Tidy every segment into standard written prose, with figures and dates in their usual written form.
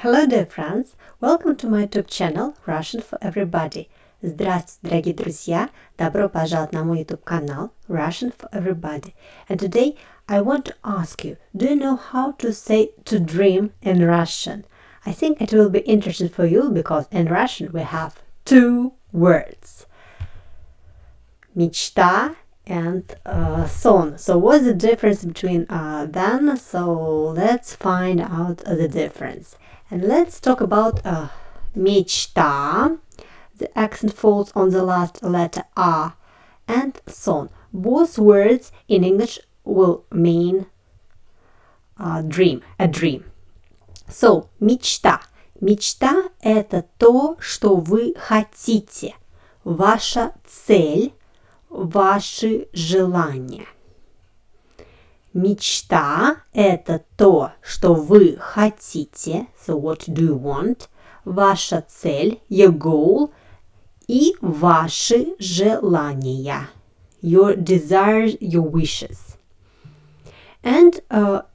Hello dear friends, welcome to my YouTube channel Russian for Everybody. Здравствуйте, дорогие друзья, добро пожаловать на мой YouTube канал Russian for Everybody. And today I want to ask you, do you know how to say to dream in Russian? I think it will be interesting for you because in Russian we have two words. Мечта and сон. So what's the difference between them? So let's find out the difference. And let's talk about мечта. The accent falls on the last letter A. And сон. Both words in English will mean dream, a dream. So, мечта. Мечта – это то, что вы хотите. Ваша цель, ваши желания. Мечта – это то, что вы хотите. So what do you want? Ваша цель, your goal, и ваши желания. Your desires, your wishes. And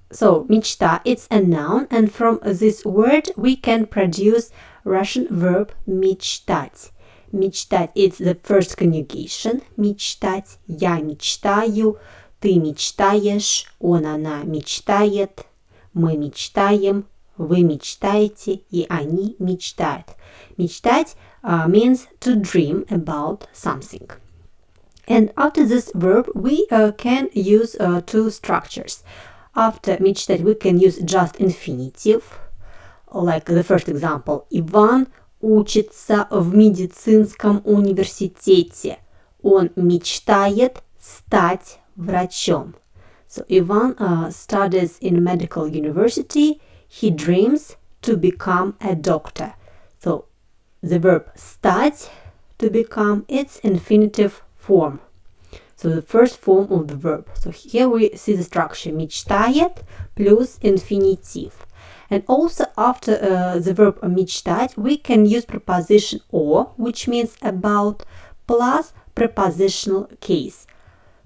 so, мечта, it's a noun, and from this word we can produce Russian verb мечтать. Мечтать, it's the first conjugation. Мечтать, я мечтаю, ты мечтаешь, он, она мечтает, мы мечтаем, вы мечтаете, и они мечтают. Мечтать means to dream about something. And after this verb, we can use two structures. After мечтать, we can use just infinitive, like the first example. Иван учится в медицинском университете. Он мечтает стать врачом. So Ivan studies in medical university. He dreams to become a doctor. So the verb стать, to become, it's infinitive form. So the first form of the verb. So here we see the structure мечтает plus infinitive. And also after the verb мечтать, we can use preposition о, which means about, plus prepositional case.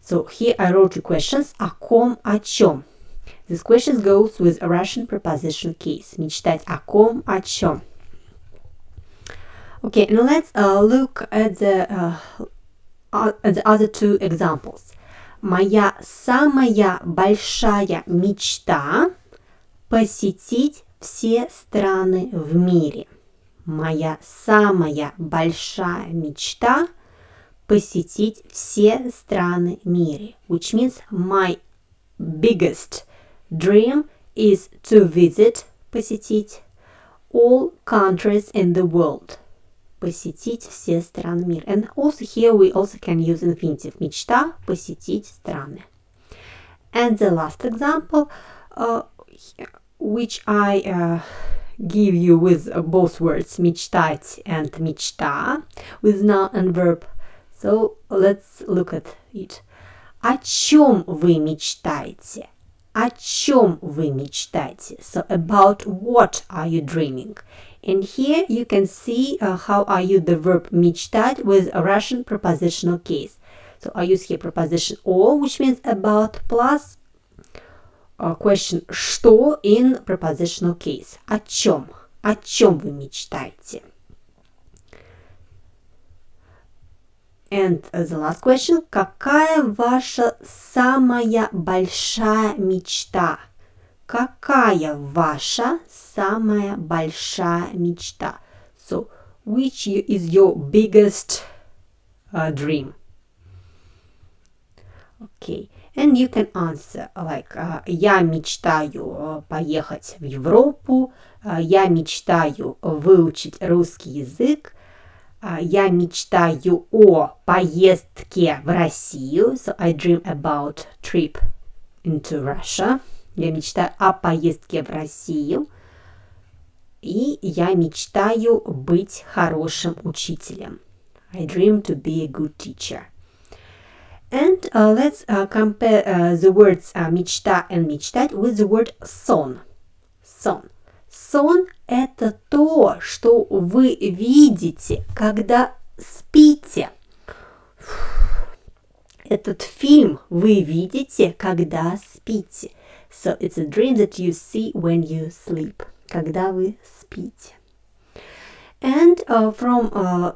So here I wrote you questions. О ком, о чем. This question goes with a Russian prepositional case. Мечтать о ком, о чем. Okay, now let's look at the other two examples. Моя самая большая мечта – посетить все страны в мире. Моя самая большая мечта – посетить все страны мира. Which means my biggest dream is to visit, посетить, all countries in the world. Посетить все страны мира. And also here we also can use infinitive. Мечта – посетить страны. And the last example, which I give you with both words, мечтать and мечта, with noun and verb. So let's look at it. О чем вы мечтаете? О чем вы мечтаете? So about what are you dreaming? And here you can see how I use the verb мечтать with a Russian prepositional case. So I use here preposition о, which means about, plus question что in prepositional case. О чем? О чем вы мечтаете? And the last question. Какая ваша самая большая мечта? Какая ваша самая большая мечта? So, which is your biggest dream? Okay. And you can answer like я мечтаю поехать в Европу, я мечтаю выучить русский язык, я мечтаю о поездке в Россию. So I dream about trip into Russia. Я мечтаю о поездке в Россию. И я мечтаю быть хорошим учителем. I dream to be a good teacher. And let's compare the words мечта and мечтать with the word сон. Сон. Сон – это то, что вы видите, когда спите. Этот фильм вы видите, когда спите. So it's a dream that you see when you sleep. когда вы спите. And from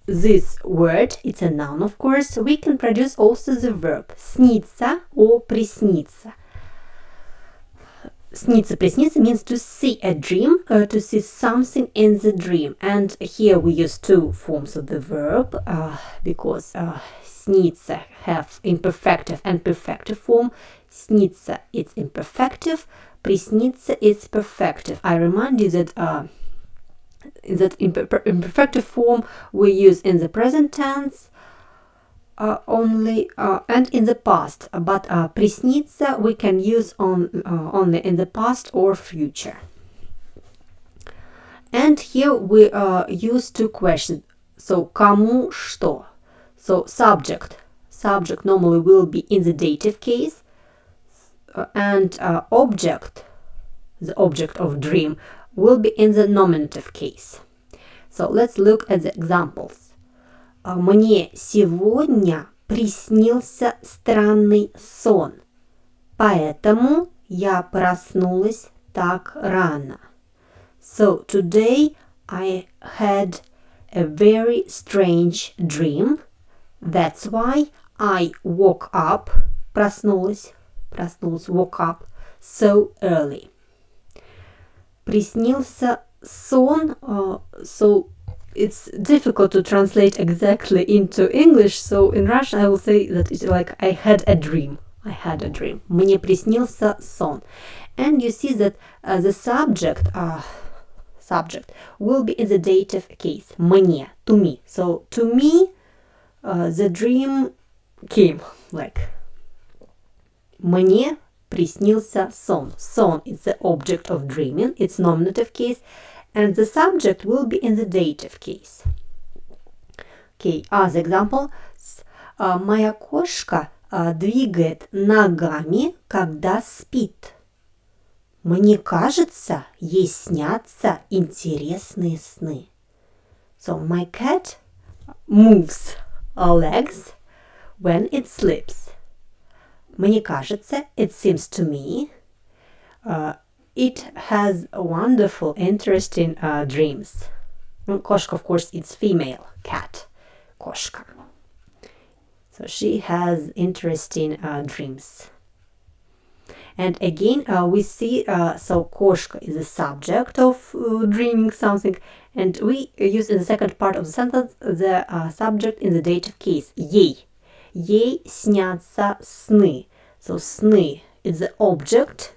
this word, it's a noun of course, we can produce also the verb снится or приснится. Снится, приснится means to see a dream, to see something in the dream. And here we use two forms of the verb because снится have imperfective and perfective form. Снится it's imperfective, приснится it's perfective. I remind you that that imperfective form we use in the present tense only and in the past, but приснится we can use only in the past or future. And here we use two questions. So кому что? So subject normally will be in the dative case, and object, the object of dream, will be in the nominative case. So let's look at the examples. Мне сегодня приснился странный сон, поэтому я проснулась так рано. So today I had a very strange dream. That's why I woke up, проснулась, woke up so early. Приснился сон, so it's difficult to translate exactly into English, so in Russian I will say that it's like I had a dream. Мне приснился сон. And you see that the subject will be in the dative case. Мне, to me. So to me, the dream came like мне приснился сон. Сон is the object of dreaming, it's nominative case, and the subject will be in the dative case. Okay, as example, моя кошка двигает ногами, когда спит. Мне кажется, ей снятся интересные сны. So my cat moves her legs when it sleeps. Мне кажется, it seems to me, it has wonderful, interesting dreams. Кошка, of course, it's female cat. Кошка. So she has interesting dreams. And again, we see, so кошка is the subject of dreaming something, and we use in the second part of the sentence the subject in the dative case. Ей. Ей снятся сны. So сны is the object,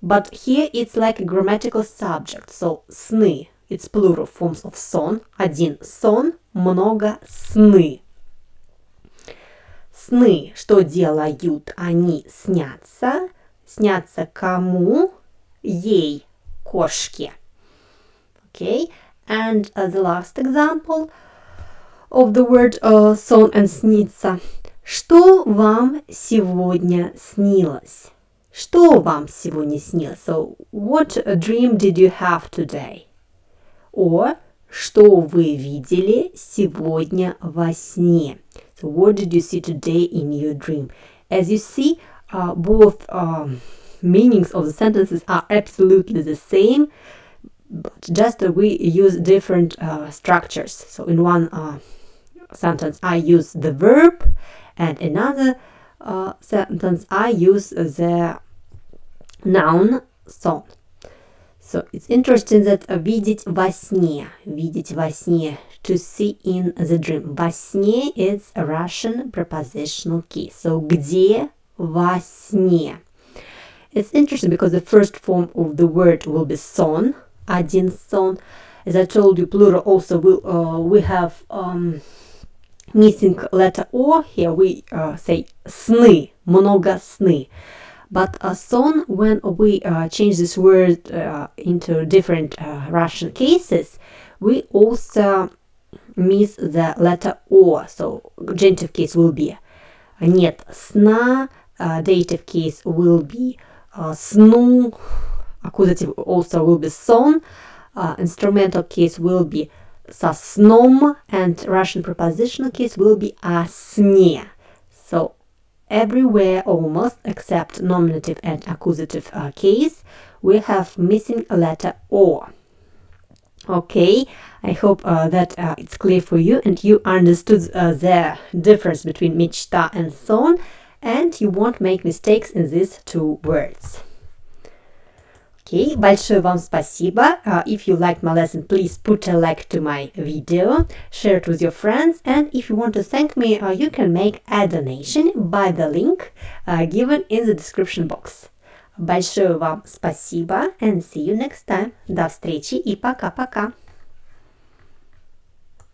but here it's like a grammatical subject. So сны, it's plural forms of сон. Один сон, много сны. Сны, что делают они, снятся. Снятся кому? Ей, кошке. Okay, and the last example of the word сон and снится. Что вам сегодня снилось? Что вам сегодня снилось? So, what dream did you have today? Or, что вы видели сегодня во сне? So, what did you see today in your dream? As you see, both meanings of the sentences are absolutely the same, but just we use different structures. So, in one sentence, I use the verb, and another sentence, I use the noun сон. So it's interesting that видеть во сне, to see in the dream. Во сне is a Russian prepositional case. So где во сне? It's interesting because the first form of the word will be сон, один сон. As I told you, plural also will we have missing letter O. Here we say сны, много сны. But сон, when we change this word into different Russian cases, we also miss the letter O. So genitive case will be нет сна, dative case will be сну, accusative also will be сон, instrumental case will be со сном, and Russian prepositional case will be о сне. So everywhere almost except nominative and accusative case, we have missing a letter O. Okay, I hope that it's clear for you and you understood the difference between мечта and сон, and you won't make mistakes in these two words. Okay, большое вам спасибо. If you liked my lesson, please put a like to my video, share it with your friends, and if you want to thank me, you can make a donation by the link given in the description box. Большое вам спасибо, and see you next time. До встречи и пока-пока.